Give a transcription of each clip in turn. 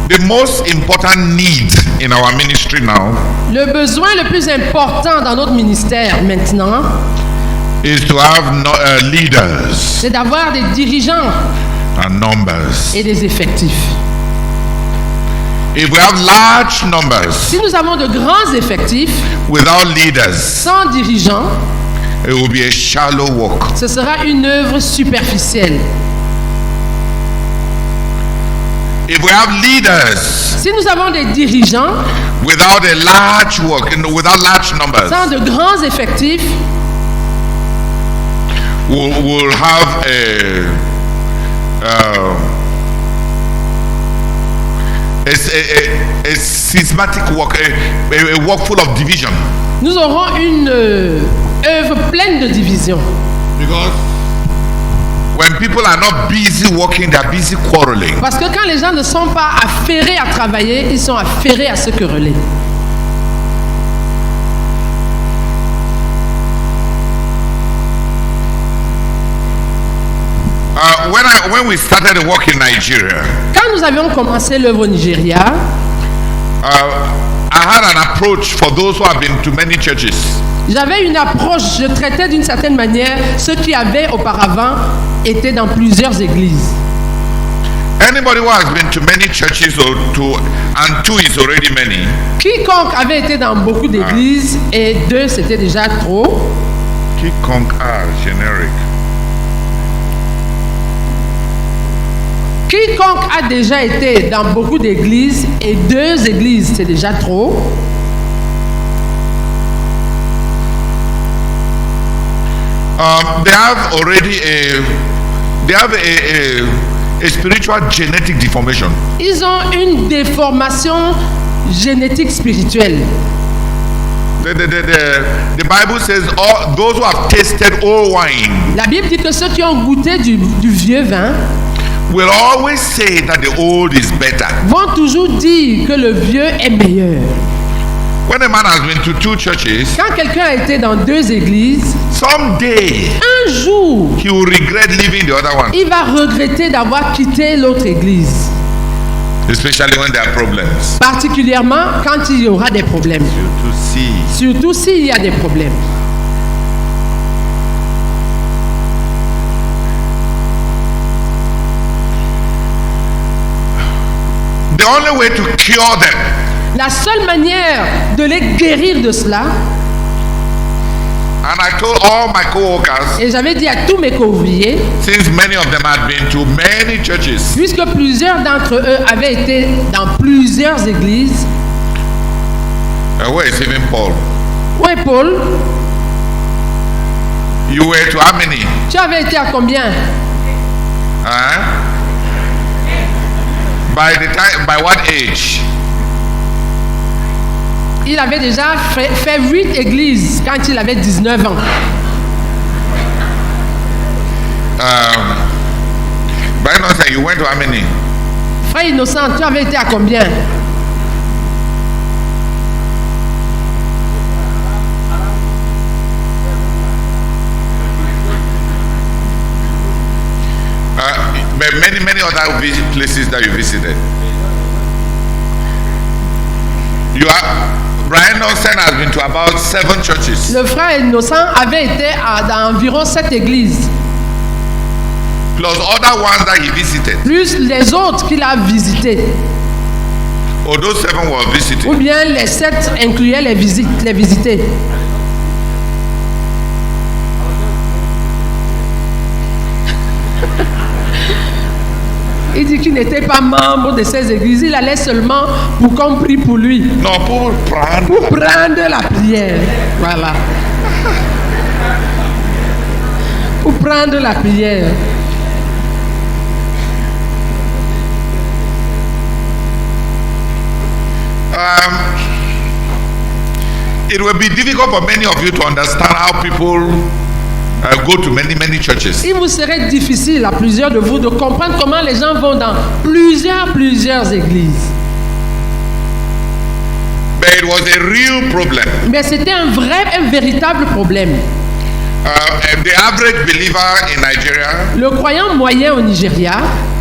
The most important need in our ministry now Le besoin le plus important dans notre ministère maintenant, is to have leaders c'est d'avoir des dirigeants and numbers. et des effectifs. If we have large numbers Si nous avons de grands effectifs without leaders, sans dirigeants, it will be a shallow work. ce sera une œuvre superficielle. If we have leaders Si nous avons des dirigeants without a large work, without large numbers, sans de grands effectifs, we'll have a systematic work, a work full of division. nous aurons une œuvre pleine de divisions. Because when people are not busy working, they are busy quarreling. Parce que quand les gens ne sont pas affairés à travailler, ils sont affairés à se quereller. When we started the work in Nigeria, Quand nous avions commencé l'œuvre au Nigeria, I had an approach for those who have been to many churches. j'avais une approche, je traitais d'une certaine manière ceux qui avaient auparavant été dans plusieurs églises. Anybody who has been to many churches and two is already many. Quiconque avait été dans beaucoup d'églises et deux c'était déjà trop. Quiconque generic. Quiconque a déjà été dans beaucoup d'églises et deux églises c'est déjà trop. They have already a spiritual genetic deformation. Ils ont une déformation génétique spirituelle. The Bible says all those who have tasted old wine La Bible dit que ceux qui ont goûté du vieux vin will always say that the old is better. vont toujours dire que le vieux est meilleur. When a man has been to two churches, Quand quelqu'un a été dans deux églises, someday un jour, he will regret leaving the other one, il va regretter d'avoir quitté l'autre église. especially when there are problems. Particulièrement quand il y aura des problèmes. To see. Surtout s'il y a des problèmes. The only way to cure them La seule manière de les guérir de cela, and I told all my co-workers, et j'avais dit à tous mes co-ouvriers, since many of them had been to many churches, puisque plusieurs d'entre eux avaient été dans plusieurs églises, where is even Paul? où est Paul? You were to how many? Tu avais été à combien? By what age? Il avait déjà fait 8 églises quand il avait 19 ans. By Innocent, you went to how many? Frère Innocent, tu avais été à combien? But many other places that you visited. Brian Innocent has been to about 7 churches. Le frère Innocent avait été dans environ 7 églises. Plus other ones that he visited. Plus les autres qu'il a visitées. Or those 7 were visited. Ou bien les 7 incluaient les visités. Il dit qu'il n'était pas membre de ces églises, il allait seulement pour qu'on prie pour lui. Non, pour prendre la prière. Voilà. Pour prendre la prière. It will be difficult for many of you to understand how people go to many churches. Il vous serait difficile à plusieurs de vous de comprendre comment les gens vont dans plusieurs églises. But it was a real problem. Mais c'était un véritable problème. The average believer in Nigeria Le croyant moyen au Nigeria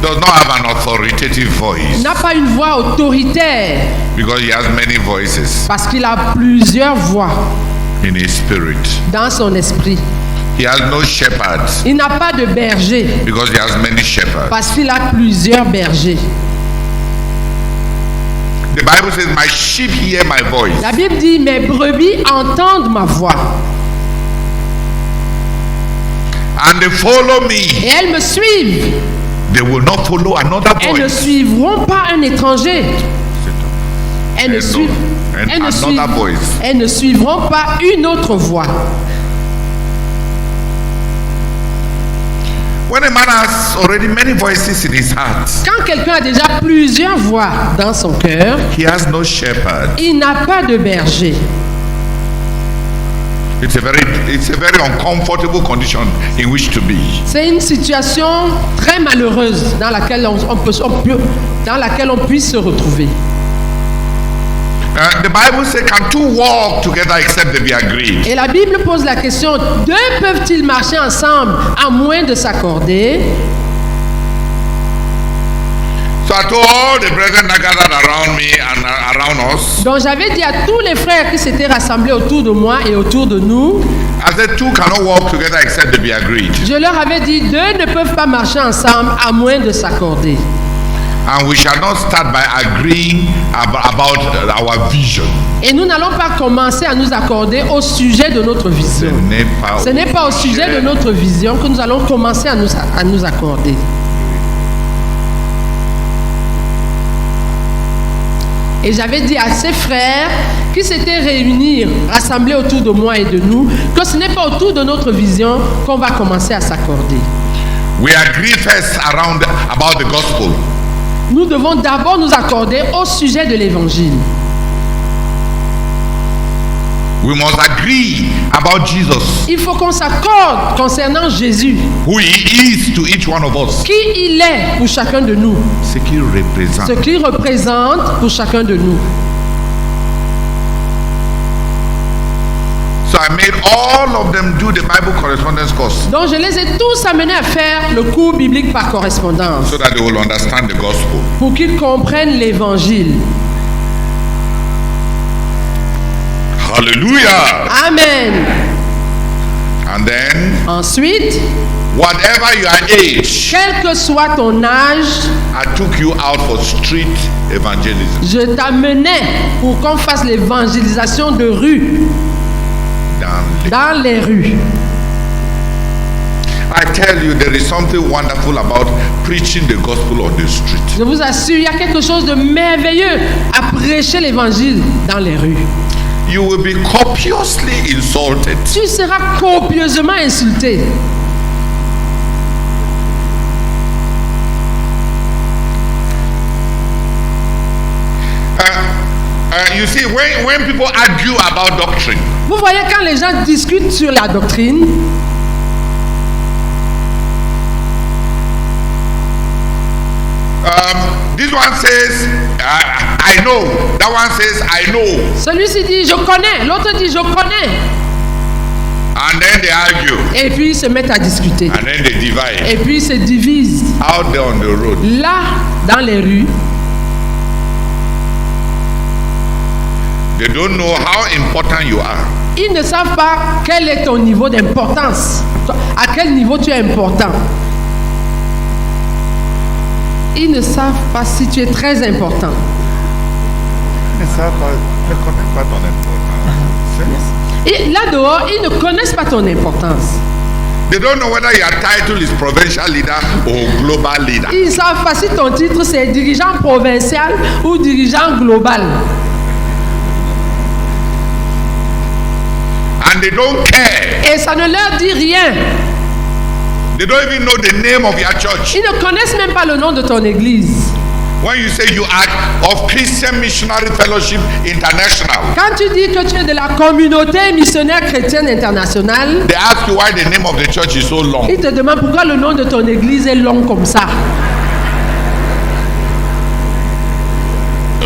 does not have an authoritative voice n'a pas une voix autoritaire because he has many voices parce qu'il a plusieurs voix in his spirit. dans son esprit. He has no shepherds Il n'a pas de berger because he has many shepherds. parce qu'il a plusieurs bergers. The Bible says, "My sheep hear my voice, La Bible dit, mes brebis entendent ma voix and they follow me. et elles me suivent. They will not follow another Elles ne voice." suivront pas un étranger. Elles ne, And suivent- no- and elles ne another suivent- voice. elles ne suivront pas une autre voix. When a man has already many voices in his heart, Quand quelqu'un a déjà plusieurs voix dans son cœur, he has no shepherd. il n'a pas de berger. It's a very uncomfortable condition in which to be. C'est une situation très malheureuse dans laquelle dans laquelle on puisse se retrouver. The Bible says, "Can two walk together except they be agreed?" Et la Bible pose la question, deux peuvent-ils marcher ensemble à moins de s'accorder? So I told all the brethren that gathered around me and around us, Donc j'avais dit à tous les frères qui s'étaient rassemblés autour de moi et autour de nous, I said, "Two cannot walk together except they be agreed." je leur avais dit, deux ne peuvent pas marcher ensemble à moins de s'accorder. And we shall not start by agreeing about our vision. Et nous n'allons pas commencer à nous accorder au sujet de notre vision. Ce n'est pas au sujet de notre vision que nous allons commencer à nous accorder. Et j'avais dit à ces frères qui s'étaient réunis, rassemblés autour de moi et de nous, que ce n'est pas autour de notre vision qu'on va commencer à s'accorder. We agree first about the gospel. Nous devons d'abord nous accorder au sujet de l'évangile. We must agree about Jesus, Il faut qu'on s'accorde concernant Jésus, who he is to each one of us, qui il est pour chacun de nous, ce qu'il représente. ce qu'il représente pour chacun de nous. So I made all of them do the Bible correspondence course Donc je les ai tous amenés à faire le cours biblique par correspondance so that they will understand the gospel. pour qu'ils comprennent l'évangile. Hallelujah. Amen. And then, Ensuite, whatever your age, quel que soit ton âge, I took you out for street evangelism. je t'amenais pour qu'on fasse l'évangélisation de rue, dans les rues. I tell you, there is something wonderful about preaching the gospel on the street. Je vous assure, il y a quelque chose de merveilleux à prêcher l'évangile dans les rues. You will be copiously insulted. Tu seras copieusement insulté. You see, when people argue about doctrine, Vous voyez, quand les gens discutent sur la doctrine, this one says, I know. That one says, I know. celui-ci dit je connais, l'autre dit je connais. And then they argue. Et puis ils se mettent à discuter. And then they divide. Et puis ils se divisent. Out there on the road. Là, dans les rues, They don't know how important you are. ils ne savent pas quel est ton niveau d'importance. À quel niveau tu es important. Ils ne savent pas si tu es très important. Ils ne connaissent pas ton importance. Et là dehors, ils ne connaissent pas ton importance. They don't know whether your title is provincial leader or global leader. Ils ne savent pas si ton titre c'est dirigeant provincial ou dirigeant global. And they don't care. Et ça ne leur dit rien. They don't even know the name of your church. Ils ne connaissent même pas le nom de ton église. When you say you are of Christian Missionary Fellowship International, Quand tu dis que tu es de la communauté missionnaire chrétienne internationale, they ask you why the name of the church is so long. ils te demandent pourquoi le nom de ton église est long comme ça.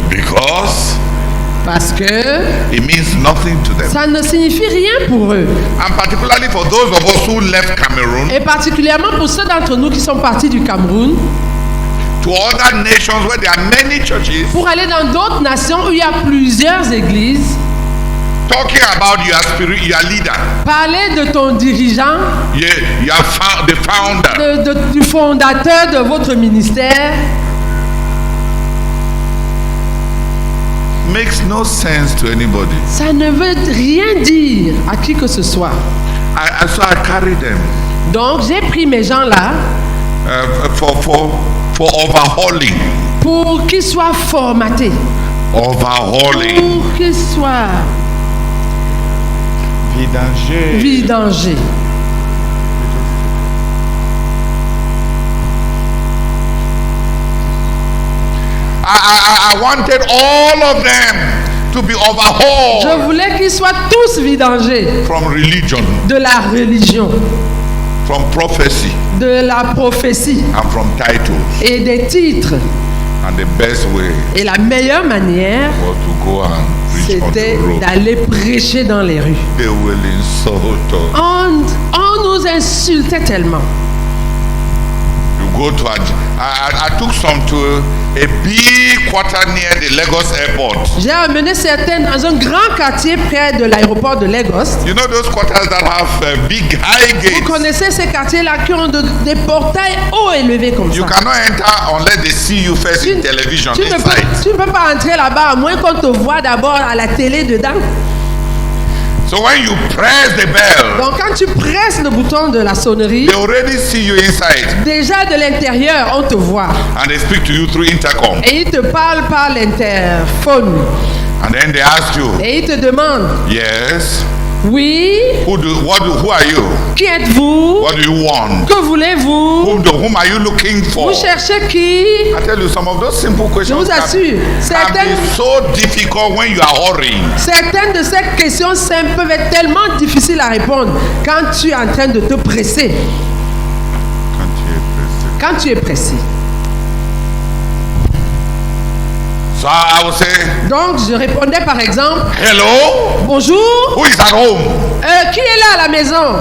Because Parce que it means nothing to them. ça ne signifie rien pour eux. And particularly for those of us who left Cameroon Et particulièrement pour ceux d'entre nous qui sont partis du Cameroun to other nations where there are many churches, pour aller dans d'autres nations où il y a plusieurs églises, talking about your spirit, your leader, parler de ton dirigeant, the founder. du fondateur de votre ministère, Makes no sense to anybody. ça ne veut rien dire à qui que ce soit. So I carry them Donc j'ai pris mes gens là for overhauling. pour qu'ils soient formatés, Overhauling. pour qu'ils soient vidangés. I wanted all of them to be Je overhauled voulais qu'ils soient tous vidangés from religion, de la religion, from prophecy, de la prophétie and from titles. et des titres. And the best way Et la meilleure manière, was to go and preach on c'était the road. d'aller prêcher dans les rues. They will insult us. On nous insultait tellement. You go to I took some to a big quarter near the Lagos airport. J'ai amené certaines dans un grand quartier près de l'aéroport de Lagos. You know those quarters that have big high Vous gates? connaissez ces quartiers-là qui ont des portails hauts élevés comme You ça. cannot enter unless they see you first in television Tu ne inside. peux pas entrer là-bas à moins qu'on te voit d'abord à la télé dedans. So when you press the bell, Donc quand tu presses le bouton de la sonnerie, they already see you inside déjà de l'intérieur, on te voit. and they speak to you through intercom. Et ils te parlent par l'interphone. And then they ask you, Et ils te demandent, yes, oui, who are you? qui êtes-vous? What do you want? Que voulez-vous? Whom are you looking for? Vous cherchez qui? I tell you, some of those simple Je questions vous assure, can be so difficult when you are hurrying. certaines de ces questions simples peuvent être tellement difficiles à répondre quand tu es en train de te presser. Quand tu es pressé. So I would say, Donc je répondais par exemple, hello, bonjour, who is at home? qui est là à la maison?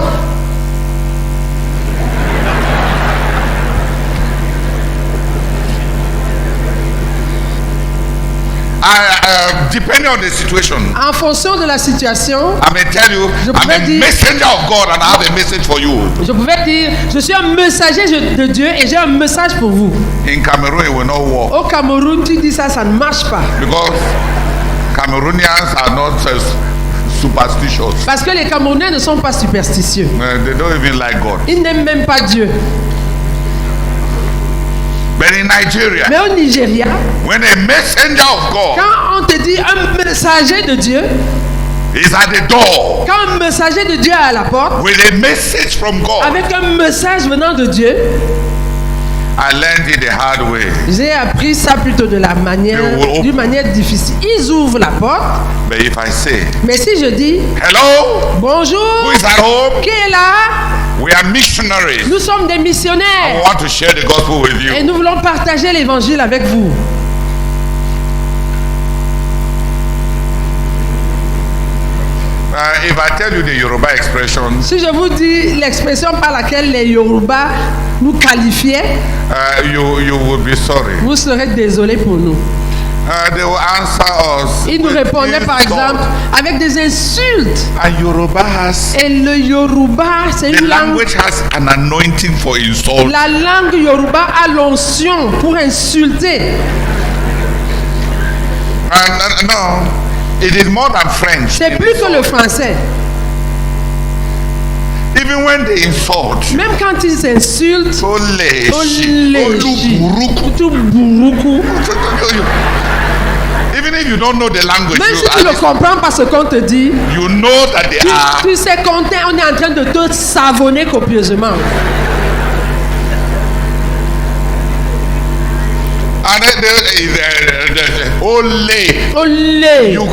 Depending on the situation, En fonction de la situation, I may tell you, Je I'm pouvais a dire- messenger of God and I have a message for you. je pouvais dire, je suis un messager de Dieu et j'ai un message pour vous. In Cameroon, it will not work Au Cameroun, tu dis ça, ça ne marche pas. because Cameroonians are not superstitious. Parce que les Camerounais ne sont pas superstitieux. They don't even like God. Ils n'aiment même pas Dieu. But in Nigeria, Mais au Nigeria, when a messenger of God quand on te dit un messager de Dieu, is at the door quand un messager de Dieu est à la porte, with a message from God, avec un message venant de Dieu, I learned it the hard way. j'ai appris ça plutôt de la manière, d'une manière difficile. Ils ouvrent la porte, But if I say, mais si je dis hello, who bonjour, is at home? qui est là? We are missionaries. Nous sommes des I missionnaires want to share the gospel with you. et nous voulons partager l'évangile avec vous. If I tell you the Yoruba expression, Si je vous dis l'expression par laquelle les Yoruba nous qualifiaient, you would be sorry. vous serez désolés pour nous. They will answer us. Ils nous with répondaient par insult. exemple avec des insultes. And Yoruba has, Et le Yoruba, c'est the une langue. language has an anointing for insult. La langue Yoruba a l'onction pour insulter. And no, it is more than French. C'est plus que le français. Even when they insult, Même quand ils insultent, Ole, Oleshi, Oluburuku. tout buruku. Even if you don't know the language, Même si tu le comprends pas ce qu'on te dit, you know that they are. tu sais qu'on on est en train de te savonner copieusement. And Ole, Olé! you,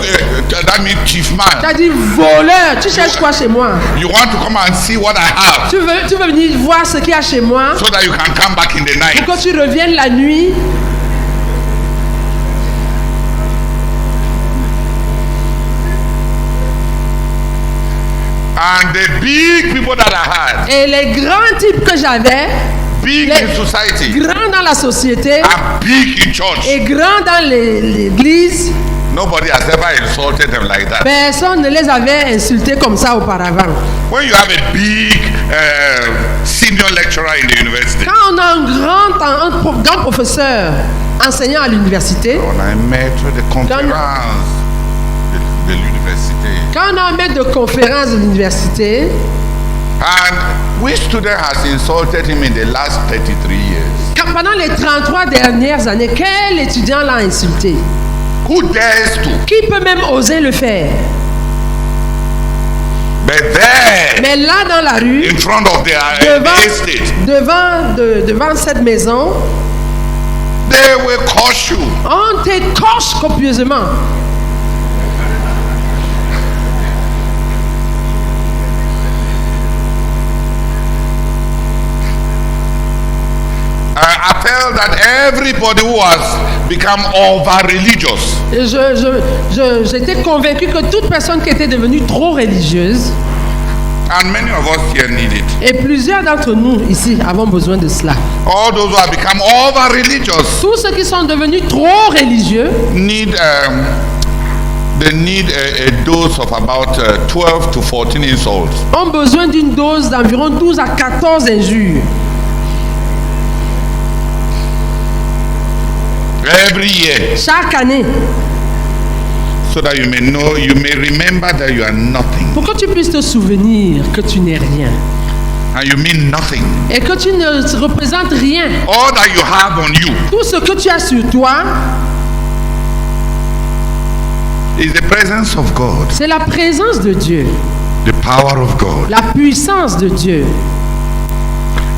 that means chief man. Tu as dit voleur, tu cherches quoi chez moi? You want to come and see what I have Tu veux venir voir ce qu'il y a chez moi so that you can come back in the night. pour que tu reviennes la nuit? And the big people that I had, Et les grands types que j'avais, big Les- in society, grands dans la société and big in church, et grands dans l'église, nobody has ever insulted them like that. personne ne les avait insultés comme ça auparavant. When you have a big senior lecturer in the university, Quand on a un grand professeur enseignant à l'université, when I met the conference, the university, quand on a un maître de conférence de l'université, and which student has insulted him in the last 33 years? pendant les 33 dernières années, quel étudiant l'a insulté? Who dares to? Qui peut même oser le faire? But there, Mais là, dans la rue, in front of the estate, devant cette maison, they will curse you. on t'écorche copieusement. I felt that everybody who has become over religious Et j'étais convaincu que toute personne qui était devenue trop religieuse, and many of us here need it. et plusieurs d'entre nous ici avons besoin de cela. All those who have become over religious Tous ceux qui sont devenus trop religieux need they need a dose of about 12 to 14 insults ont besoin d'une dose d'environ 12 à 14 injures every year, chaque année so that you may remember that you are nothing pour que tu puisses te souvenir que tu n'es rien and you mean nothing. et que tu ne représentes rien. All that you have on you Tout ce que tu as sur toi, is the presence of God, c'est la présence de Dieu, the power of God, la puissance de Dieu,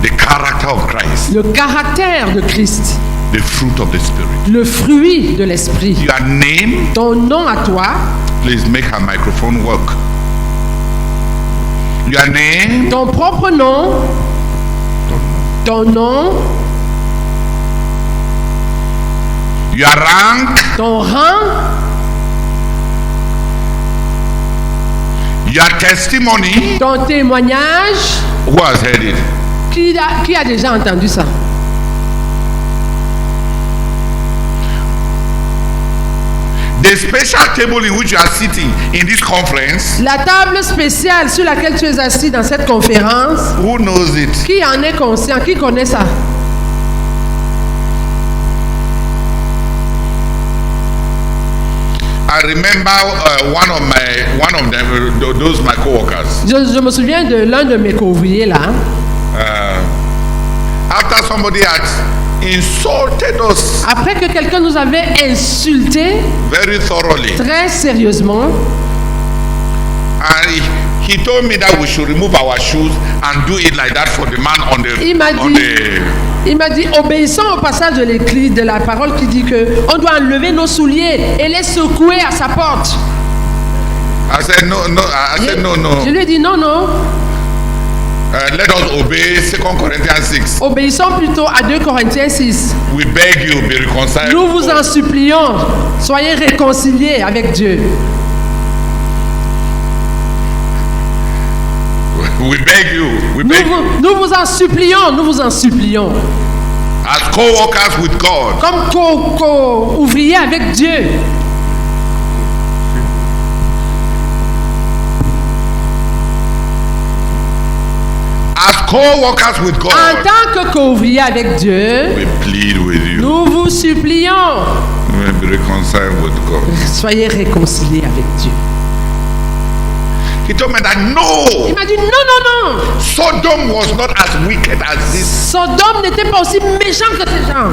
the character of Christ, le caractère de Christ, the fruit of the Spirit. le fruit de l'esprit. Your name, Ton nom à toi, please make her microphone work. Your name, ton propre nom, ton nom, your rank, ton rang, your testimony. ton témoignage. Who has heard it? Qui a déjà entendu ça? The special table in which you are sitting in this conference, La table spéciale sur laquelle tu es assis dans cette conférence, who knows it? qui en est conscient? Qui connaît ça? I remember one of them, those my co-workers. Je me souviens de l'un de mes couvriers là. After somebody had insulted us Après que quelqu'un nous avait insulté very thoroughly, très sérieusement, and he told me that we should remove our shoes and do it like that for the man on the il m'a dit, obéissant au passage de l'écrit de la parole qui dit que on doit enlever nos souliers et les secouer à sa porte. I said no. I said no. Je lui ai dit non. Let us obey 2 Corinthians 6. Obéissons plutôt à 2 Corinthiens 6. We beg you, be reconciled. Nous vous en supplions, soyez réconciliés avec Dieu. We beg you. We beg you. Nous vous en supplions. As co-workers with God. Comme co-ouvriers avec Dieu. As co-workers with En God. tant que co-ouvriers avec Dieu, We plead with you. nous vous supplions, Be reconciled with God. soyez réconciliés avec Dieu. He told me that no, Il m'a dit non. Sodom was not as wicked as this. Sodome n'était pas aussi méchant que ces gens.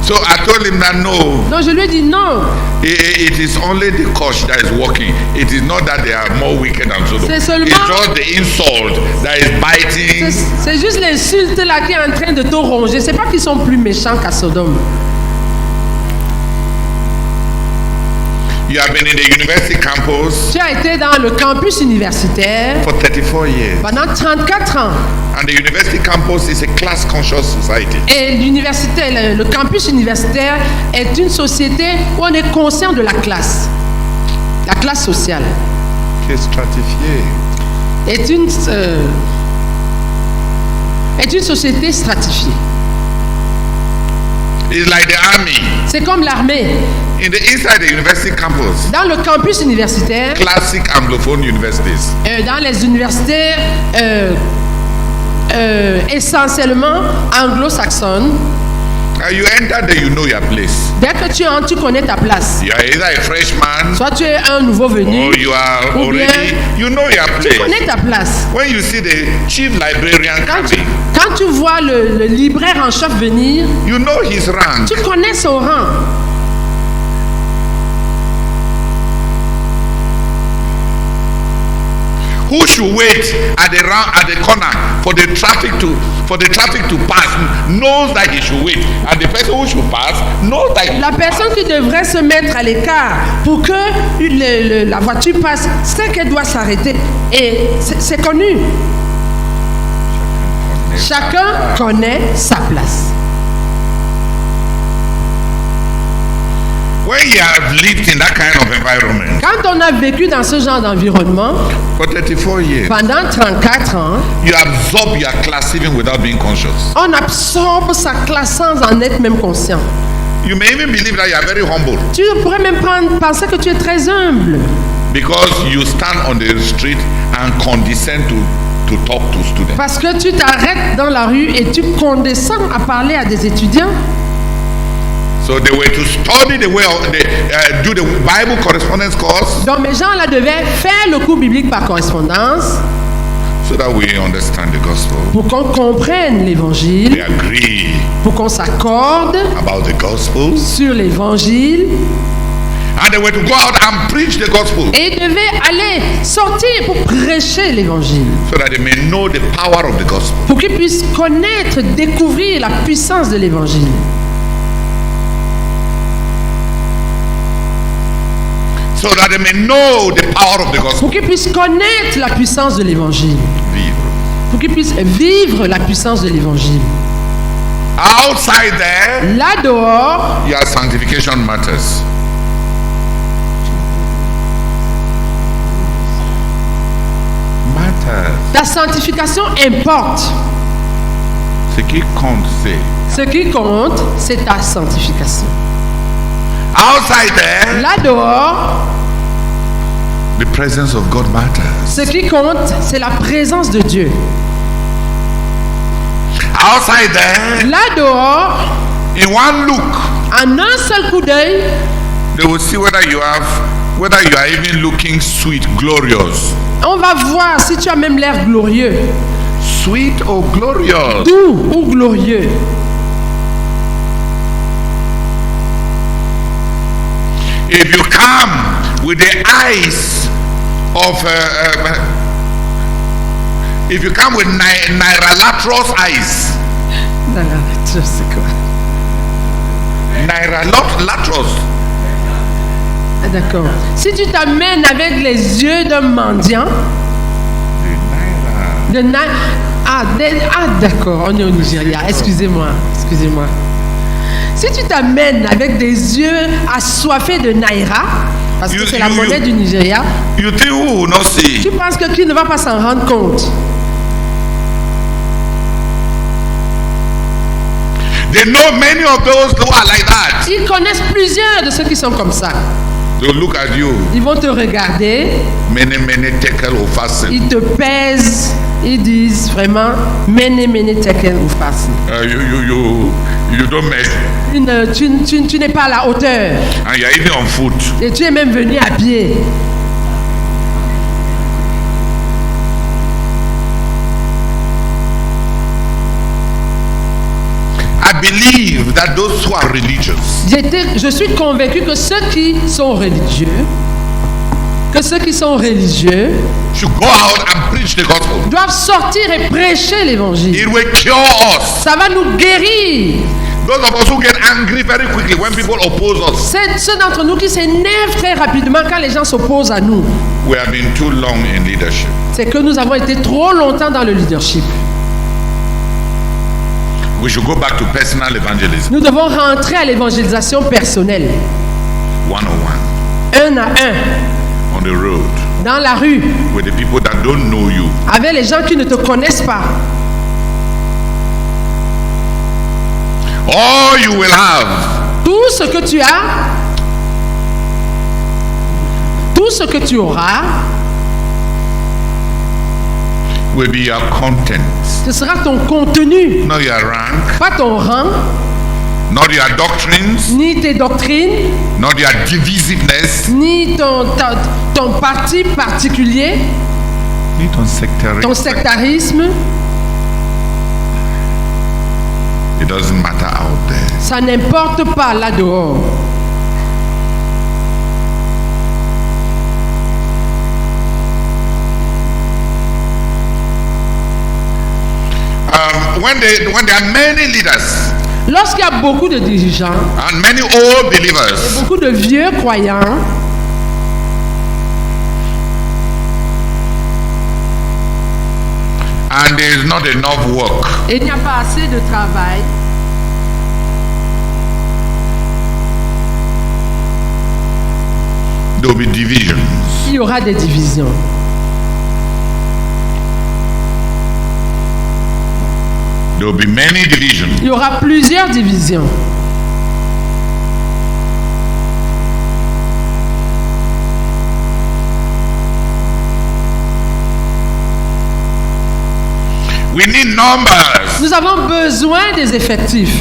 So I told him that no, Donc je lui ai dit non. it is only the curse that is working. It is not that they are more wicked than Sodom. C'est seulement- It's just the insult that is biting. C'est juste l'insulte là qui est en train de te ronger. C'est pas qu'ils sont plus méchants qu'à Sodome. You have been in the university campus Tu as été dans le campus universitaire for 34 years. pendant 34 ans. And the university campus is a class-conscious society. Et l'université, le campus universitaire est une société où on est conscient de la classe sociale. Qui est stratifiée. Est une société stratifiée. It's like the army. C'est comme l'armée. Inside the university campus, Dans le campus universitaire, classic anglophone universities, dans les universités essentiellement anglo-saxonnes, you enter there, you know your place. dès que tu entres, tu connais ta place. You are either a freshman Soit tu es un nouveau venu, or you are ou bien already, you know your tu place. connais ta place. When you see the chief librarian coming, Quand tu vois le libraire en chef venir, you know his rank. tu connais son rang. Who should wait at the corner for the traffic to pass knows that he should wait, and the person who should pass knows that La personne qui devrait se mettre à l'écart pour que la voiture passe, c'est qu'elle doit s'arrêter. Et c'est connu. Chacun connaît sa place. When you have lived in that kind of environment Quand on a vécu dans ce genre d'environnement for 34 years, pendant 34 ans, you absorb your class even without being conscious. on absorbe sa classe sans en être même conscient. You may even believe that you are very humble Tu pourrais même penser que tu es très humble because you stand on the street and condescend to talk to students. parce que tu t'arrêtes dans la rue et tu condescends à parler à des étudiants. So they were to study the way of do the Bible correspondence course Donc mes gens là devaient faire le cours biblique par correspondance so that we understand the gospel. pour qu'on comprenne They l'évangile, agree pour qu'on s'accorde about the gospel, sur l'évangile and they were to go out and preach the gospel et ils devaient aller sortir pour prêcher l'évangile, so that they may know the power of the gospel. pour qu'ils puissent connaître, découvrir la puissance de l'évangile. So that they may know the power of the gospel. Pour qu'ils puissent connaître la puissance de l'évangile. Vivre. Pour qu'ils puissent vivre la puissance de l'évangile. Outside there, Là dehors, your sanctification matters. Matters. ta sanctification importe. Ce qui compte, c'est Ce qui compte, c'est ta sanctification. outside there, Là dehors, the presence of God matters. ce qui compte, c'est la présence de Dieu. Outside there, Là dehors, in one look, en un seul coup d'œil, they will see whether you are even looking sweet, glorious. on va voir si tu as même l'air glorieux. Sweet or glorious. Doux ou glorieux. If you come with the eyes of if you come with Naira-Latros eyes, C'est quoi? Naira-Latros, Ah, d'accord. Si tu t'amènes avec les yeux d'un mendiant, the Naira, d'accord, on est au Nigeria. Excusez-moi. Si tu t'amènes avec des yeux assoiffés de Naira, parce que c'est la monnaie du Nigeria, you think who will not see? tu penses que qui ne va pas s'en rendre compte? They know many of those who are like that. Ils connaissent plusieurs de ceux qui sont comme ça. They will look at you. Ils vont te regarder, Many tekel will fasten. ils te pèsent, ils disent vraiment mene tekel ou fasten. You don't mess. Tu n'es pas à la hauteur And you're even on foot. et tu es même venu à pied. I believe that those who are religious Je suis convaincu que ceux qui sont religieux, should go out and preach the gospel. doivent sortir et prêcher l'évangile. It will cure us. Ça va nous guérir. Those of us who get angry very quickly when people oppose us. C'est ceux d'entre nous qui s'énervent très rapidement quand les gens s'opposent à nous. We have been too long in leadership. C'est que nous avons été trop longtemps dans le leadership. We should go back to personal evangelism. Nous devons rentrer à l'évangélisation personnelle. 101. 1 à 1. On the road. Dans la rue. With the people that don't know you. Avec les gens qui ne te connaissent pas. All you will have. Tout ce que tu as. Tout ce que tu auras. Will be your content. Ce sera ton contenu. Not your rank. Pas ton rang. Not your doctrines. Ni tes doctrines. Not your divisiveness. Ni ton parti particulier. Ni ton sectarisme. It doesn't matter out there. Ça n'importe pas là dehors. When there are many leaders. Lorsqu'il y a beaucoup de dirigeants. And many old believers. Et beaucoup de vieux croyants. And there is not enough work. Et il n'y a pas assez de travail. There will be divisions. Il y aura des divisions. There will be many divisions. Il y aura plusieurs divisions. We need numbers. Nous avons besoin des effectifs.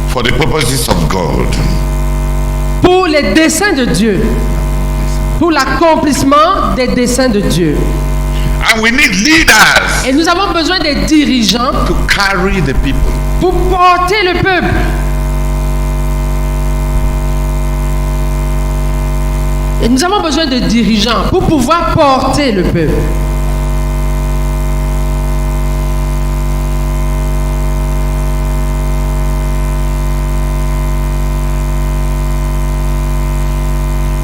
For the purposes of God. Pour les desseins de Dieu. Pour l'accomplissement des desseins de Dieu. And we need leaders. Et nous avons besoin des dirigeants. To carry the people. Pour porter le peuple. Et nous avons besoin de dirigeants pour pouvoir porter le peuple.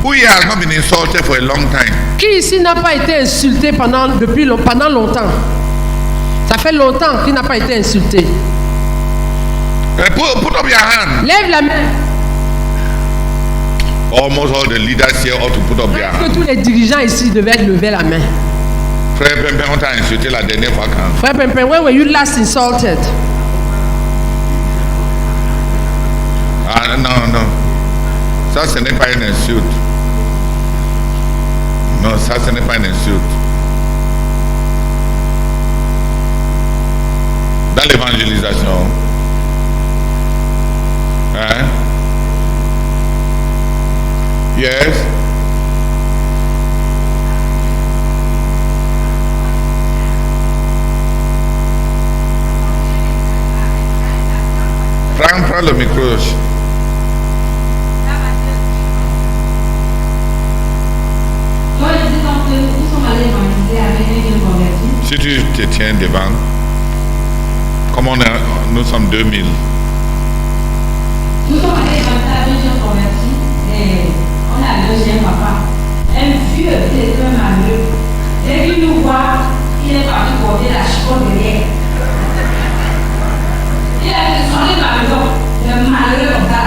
Who here has not been insulted for a long time? Qui ici n'a pas été insulté pendant longtemps? Ça fait longtemps qu'il n'a pas été insulté. Put up your hand. Lève la main. Almost all the leaders here ought to put up their Est-ce hand. que tous les dirigeants ici devaient lever la main? Frère Pimpin, on t'a insulté la dernière fois quand? Frère Pimpin, when were you last insulted? Ah non, non. Ça, ce n'est pas une insulte. Non, ça, ce n'est pas une insulte. Dans l'évangélisation, hein? Yes. Prends le micro. Moi, je dis quand ils sont allés évangéliser avec un jeune converti. Si tu te tiens devant, comme nous sommes 2000. Nous sommes allés évangéliser avec un jeune converti et on a le deuxième papa. Un vieux, il était un malheureux. Dès qu'il nous voit, il est parti porter la chicotte derrière. Il a descendu dans la maison, le malheureux comme ça.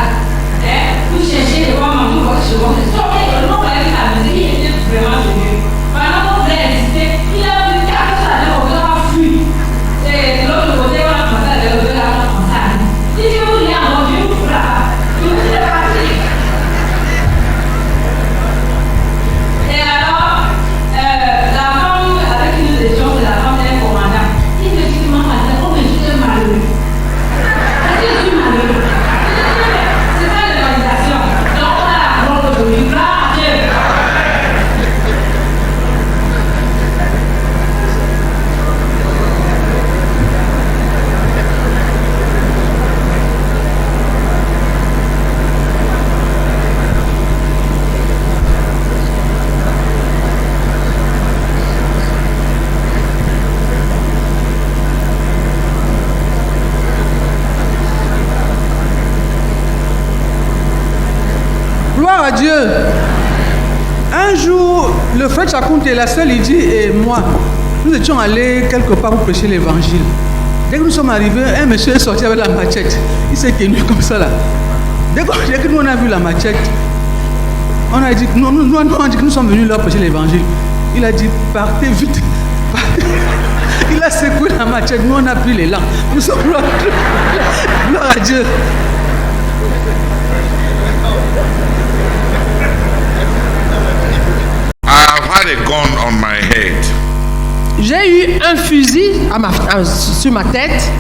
Vous cherchez de voir maman votre seconde. Sortez, non, la maison, il était vraiment vieux. Pendant qu'on voulait résister, il a vu 4 salles au grand fui. Et de l'autre côté, on a commencé à lever la main comme ça. Il dit, vous voulez avoir Dieu, vous là. Il vous est parti. Et alors, à Dieu. Un jour, le frère Chakounte, la seule, il dit, et moi, nous étions allés quelque part pour prêcher l'évangile. Dès que nous sommes arrivés, un monsieur est sorti avec la machette. Il s'est tenu comme ça là. Dès que nous on a vu la machette, on a dit, nous on dit que nous sommes venus là prêcher l'évangile. Il a dit, partez vite. Il a secoué la machette, nous on a pris l'élan. Nous sommes gloire à Dieu. I've had a gun on my head. J'ai eu un fusil sur ma tête.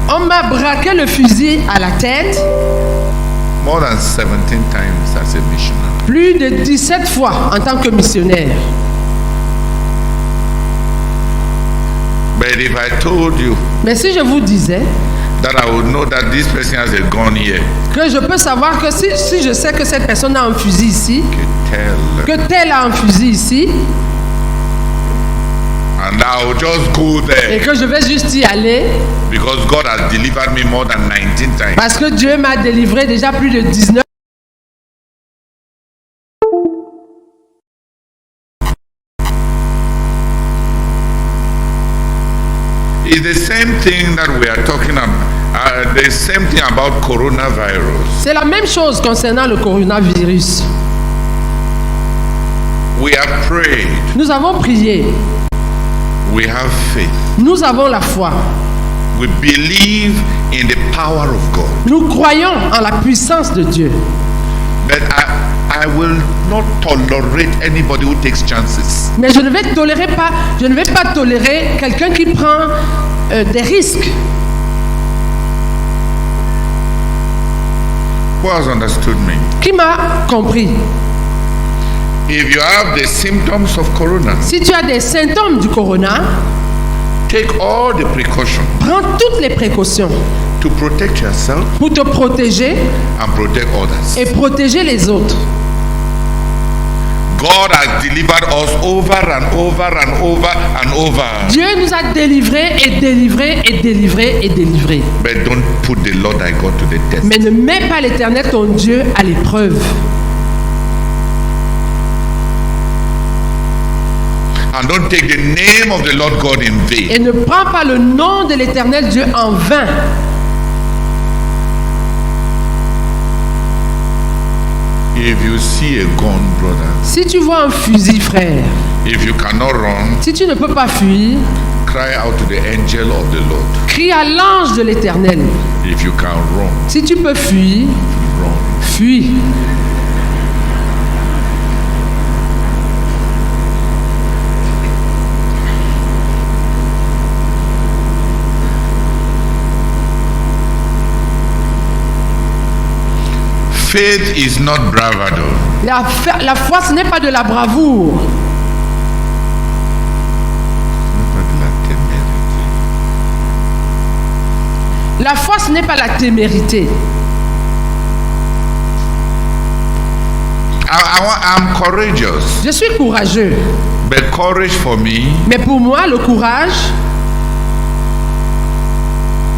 On m'a braqué le fusil à la tête. More than 17 times as a missionary. Plus de 17 fois en tant que missionnaire. But if I told you Mais si je vous disais that I would know that this person has a gun here, que je peux savoir que si je sais que cette personne a un fusil ici, tell, que tel a un fusil ici, and I will just go et there que je vais juste y aller, because God has delivered me more than 19 times. parce que Dieu m'a délivré déjà plus de 19. It's the same thing that we are talking about. The same thing about coronavirus. C'est la même chose concernant le coronavirus. We have prayed. Nous avons prié, We have faith. nous avons la foi, We believe in the power of God. nous croyons en la puissance de Dieu. But I will not tolerate anybody who takes chances. Mais je ne vais pas tolérer quelqu'un qui prend des risques. Who has understood me? Qui m'a compris? If you have the symptoms of corona, Si tu as des symptômes du corona, take all the precautions prends toutes les précautions to protect yourself pour te protéger and protect others. et protéger les autres. God has delivered us over and over and over and over. Dieu nous a délivrés et délivrés et délivrés et délivrés. But don't put the Lord thy God to the test. Mais ne mets pas l'Éternel ton Dieu à l'épreuve. And don't take the name of the Lord God in vain. Et ne prends pas le nom de l'Éternel Dieu en vain. If you see a gun, brother, Si tu vois un fusil, frère, if you cannot run, si tu ne peux pas fuir, cry out to the angel of the Lord. crie à l'ange de l'Éternel. If you can run, Si tu peux fuir, run. fuis. Faith is not bravado. La foi, ce n'est pas de la bravoure. La foi, ce n'est pas la témérité. I'm courageous, Je suis courageux. but courage for me Mais pour moi, le courage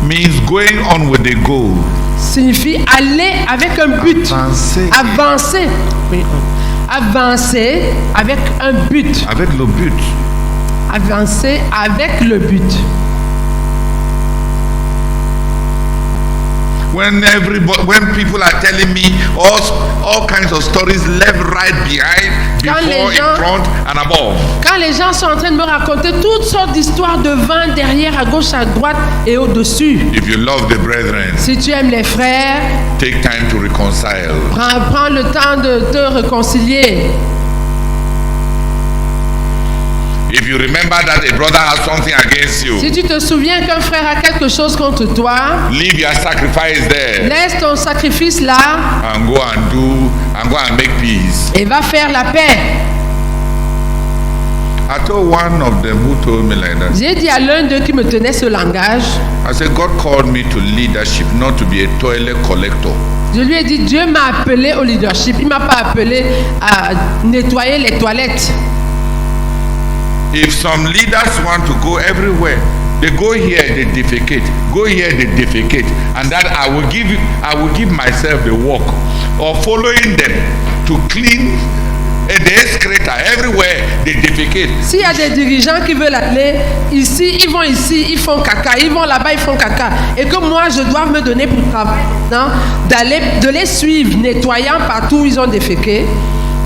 means going on with the goal. signifie aller avec un but. Avancer Avancer. Oui. Avancer avec un but. avec le but. Avancer avec le but. When people are telling me all kinds of stories left, right, behind, Quand before, les gens- in front, and above. Quand les gens sont en train de me raconter toutes sortes d'histoires devant, derrière, à gauche, à droite et au-dessus. If you love the brethren, Si tu aimes les frères, take time to reconcile. prends le temps de te réconcilier. If you remember that a brother has something against you, Si tu te souviens qu'un frère a quelque chose contre toi, leave your sacrifice there laisse ton sacrifice là and go and make peace. et va faire la paix. I told one of them who told me like that. J'ai dit à l'un d'eux qui me tenait ce langage, I said, God called me to leadership, not to be a toilet collector. je lui ai dit, Dieu m'a appelé au leadership, il ne m'a pas appelé à nettoyer les toilettes. If some leaders want to go everywhere, they go here, they defecate. Go here, they defecate. And that I will give myself the work or following them to clean the excreta everywhere they defecate. S'il y a des dirigeants qui veulent aller ici, ils font caca, ils vont là-bas, ils font caca. Et que moi, je dois me donner pour travail, non, de les suivre, nettoyant partout où ils ont déféqué.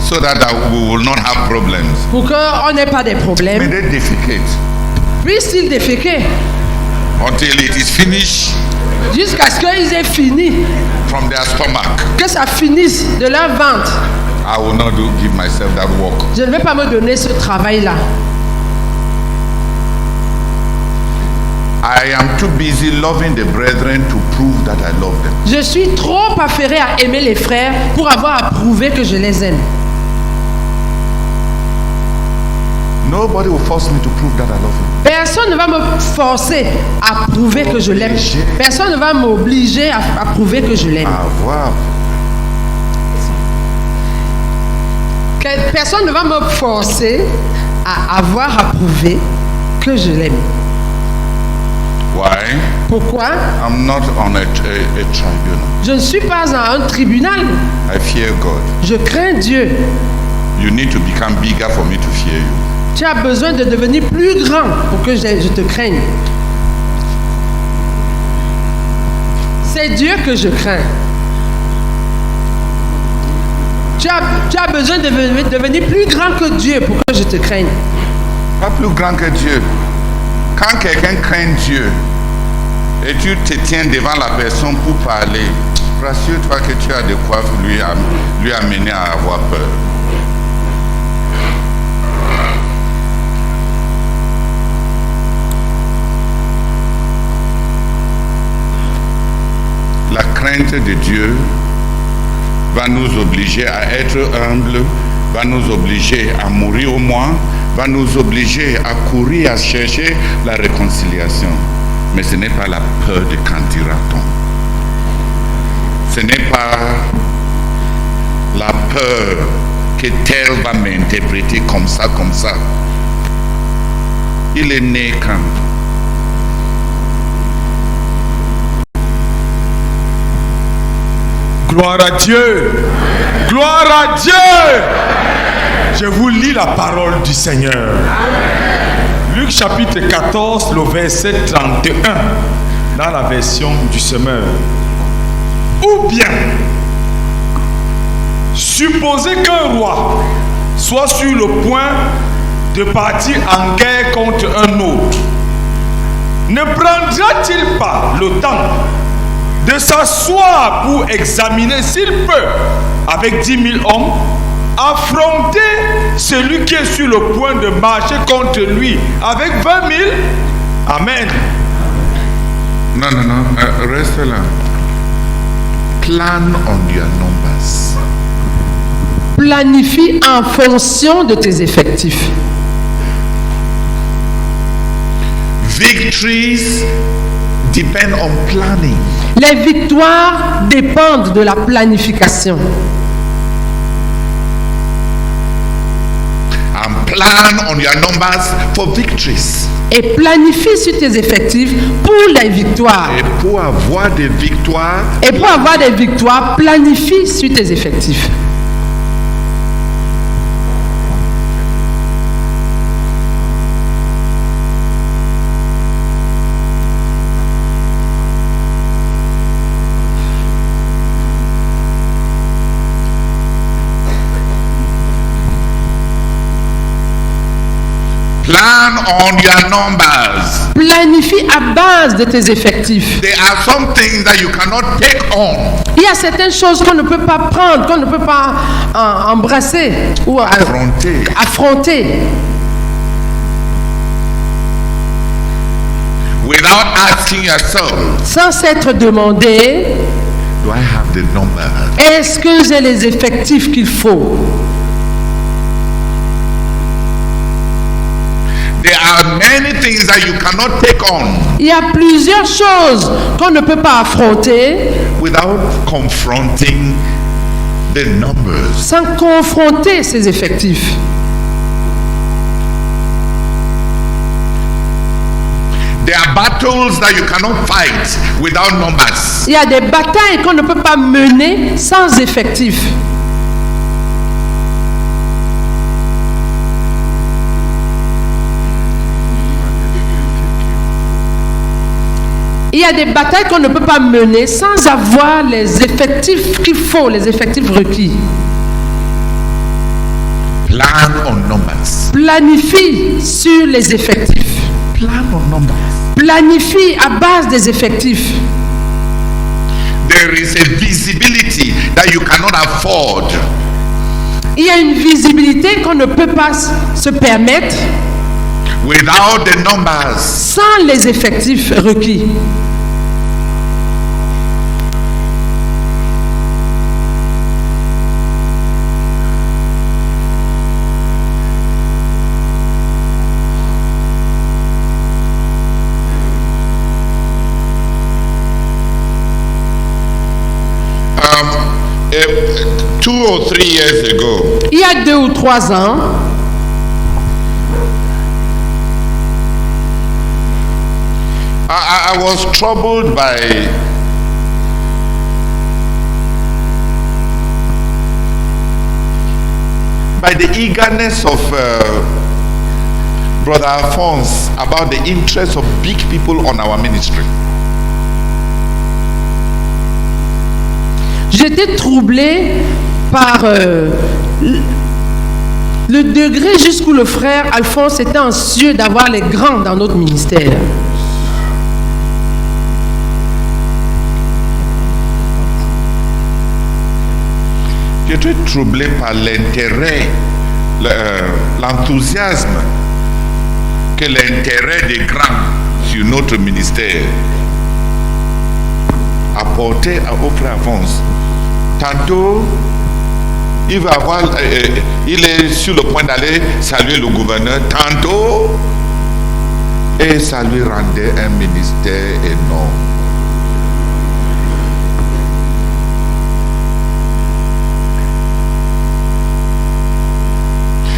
So that we will not have problems. Pour qu'on n'ait pas de May problèmes. they defecate Puissent-ils déféquer until it is finished jusqu'à ce qu'ils aient fini, from their stomach. que ça finisse de leur ventre. I will not give myself that work. Je ne vais pas me donner ce travail-là. I am too busy loving the brethren to prove that I love them. Je suis trop affairé à aimer les frères pour avoir à prouver que je les aime. Nobody will force me to prove that I love him. Personne ne va me forcer à prouver que je l'aime. Personne ne va m'obliger à prouver que je l'aime. Avoir. Personne ne va me forcer à avoir à prouver que je l'aime. Why? Pourquoi? I'm not on a tribunal. Je ne suis pas à un tribunal. I fear God. Je crains Dieu. You need to become bigger for me to fear you. Tu as besoin de devenir plus grand pour que je te craigne. C'est Dieu que je crains. Tu as besoin de devenir plus grand que Dieu pour que je te craigne. Pas plus grand que Dieu. Quand quelqu'un craint Dieu et tu te tiens devant la personne pour parler, rassure-toi que tu as de quoi lui amener à avoir peur. La crainte de Dieu va nous obliger à être humbles, va nous obliger à mourir au moins, va nous obliger à courir, à chercher la réconciliation. Mais ce n'est pas la peur de candidaton. Ce n'est pas la peur que tel va m'interpréter comme ça, comme ça. Il est né quand? Gloire à Dieu. Gloire à Dieu. Je vous lis la parole du Seigneur. Luc chapitre 14, le verset 31, dans la version du semeur. Ou bien, supposez qu'un roi soit sur le point de partir en guerre contre un autre. Ne prendra-t-il pas le temps de s'asseoir pour examiner s'il peut, avec 10 000 hommes, affronter celui qui est sur le point de marcher contre lui avec 20 000? Amen. Non, reste là. Plan on your numbers. Planifie en fonction de tes effectifs. Victories depend on planning. Les victoires dépendent de la planification. And plan on your numbers for victories. Et planifie sur tes effectifs pour les victoires. Et pour avoir des victoires, Et pour avoir des victoires, planifie sur tes effectifs. plan on your numbers. Planifie à base de tes effectifs. There are some things that you cannot take on. Il y a certaines choses qu'on ne peut pas prendre, qu'on ne peut pas embrasser ou affronter. Without asking yourself, Sans s'être demandé, do I have the numbers? est-ce que j'ai les effectifs qu'il faut? There are many things that you cannot take on Il y a plusieurs choses qu'on ne peut pas affronter without confronting the numbers. sans confronter ces effectifs. There are are battles that you cannot fight without numbers. Il y a des batailles qu'on ne peut pas mener sans effectifs. Il y a des batailles qu'on ne peut pas mener sans avoir les effectifs qu'il faut, les effectifs requis. Plan on numbers. Planifie sur les effectifs. Plan on numbers. Planifie à base des effectifs. There is a visibility that you cannot afford. Il y a une visibilité qu'on ne peut pas se permettre Without the numbers. sans les effectifs requis. Um, 2 or 3 years ago, Il y a 2 ou 3 ans, I was troubled by the eagerness of Brother Alphonse about the interest of big people on our ministry. j'étais troublée par le degré jusqu'où le frère Alphonse était anxieux d'avoir les grands dans notre ministère. J'étais troublé par l'intérêt, l'enthousiasme que l'intérêt des grands sur notre ministère a porté au frère Alphonse. Tantôt, il est sur le point d'aller saluer le gouverneur. Tantôt, et ça lui rendait un ministère énorme.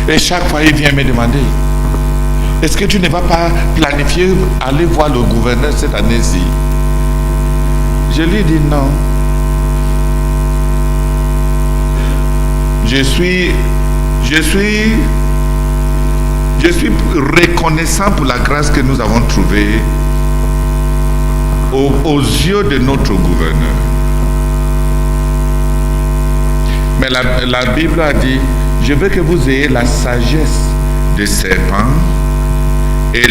Et chaque fois, il vient me demander, est-ce que tu ne vas pas planifier aller voir le gouverneur cette année-ci? Je lui dis non. Je suis reconnaissant pour la grâce que nous avons trouvée aux yeux de notre gouverneur. Mais la Bible a dit, je veux que vous ayez la sagesse des serpents et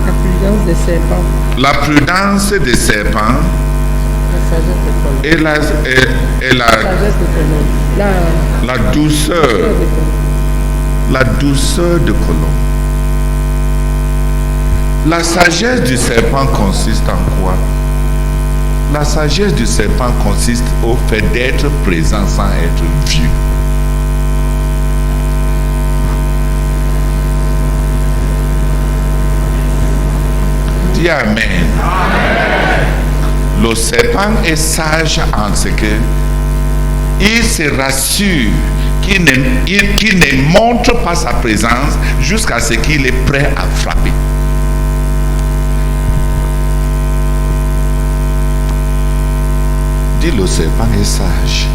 La prudence des serpents. la prudence des serpents et la douceur de colombe. La sagesse du serpent consiste en quoi? La sagesse du serpent consiste au fait d'être présent sans être vu. Dis Amen. Le serpent est sage en ce que il se rassure qu'il ne montre pas sa présence jusqu'à ce qu'il est prêt à frapper. Dis, le serpent est sage.